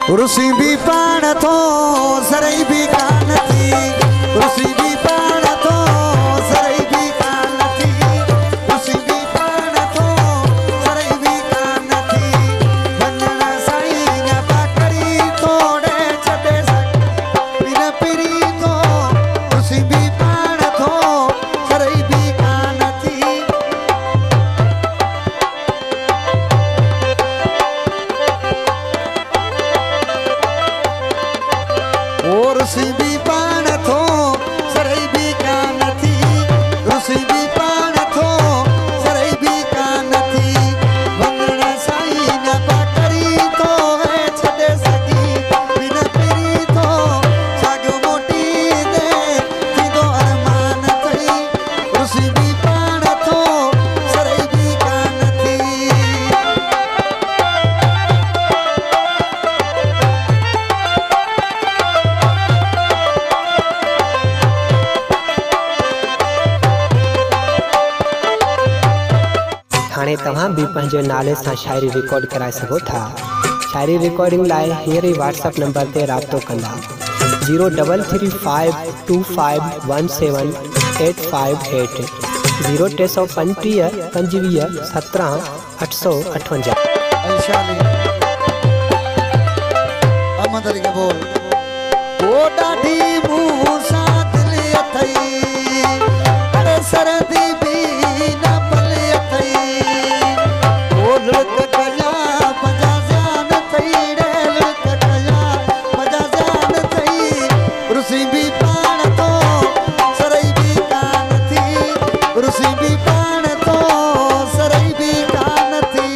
रुसी भी पाण थो सरई भी कान थी रुसी भी पाण थो सरई भी कान थी रुसी भी पाण थो सरई भी कान थी वंदन साईं या पाकड़ी तोड़े छॾे बिन पिरी तो रुसी भी पाण थो सरई भी कान थी रुसी भी पाण थो सरई भी कान थी रुसी भी पाण थो सरई भी कान थी वंदन साईं न पाकड़ी तो है छॾे सघी बिन पिरी तो साॻियो मोटी दे थींदो अरमान थई रुसी भी पाण थो सरई भी कान थी हाणे तव्हां भी पंहिंजे नाले सां शायरी रिकॉर्ड कराए सघो था। शायरी रिकॉर्डिंग लाइ हींअर ई व्हाट्सएप नंबर ते राब्तो कंदा 0335178558 0335 25 17 858। अहमद अली के बोल ओ डाढी मुंह सां दिल अथई अरे सरदी भी न पल अथई ओ लुक कया मजा जान थई रे लुक कया मजा जान थई रुसी भी पाण तो सरई भी कान थी रुसी भी पाण तो सरई भी कान थी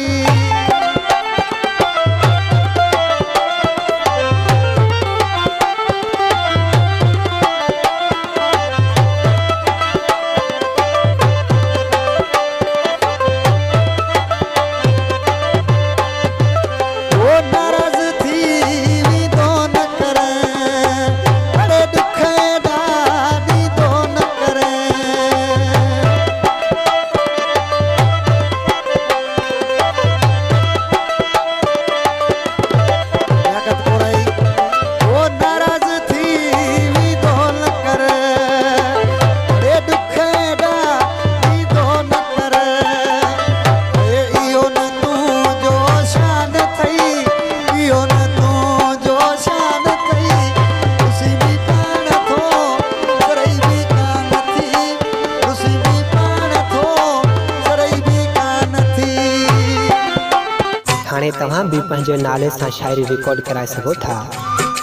हाणे तव्हां भी पंहिंजे नाले सां शायरी रिकॉर्ड कराए सघो था।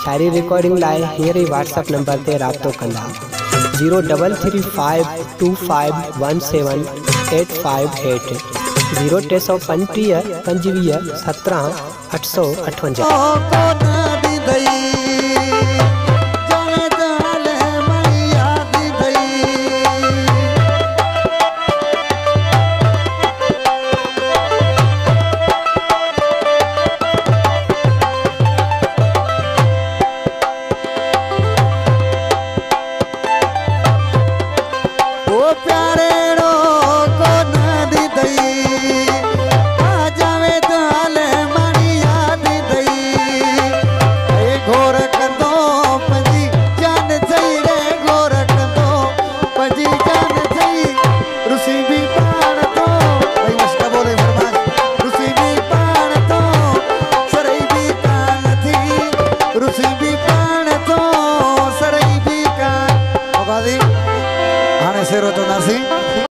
शायरी रिकॉर्डिंग लाइ हींअर ई व्हाट्सएप नंबर ते राब्तो कंदा 0335178558 0335 25 17 858।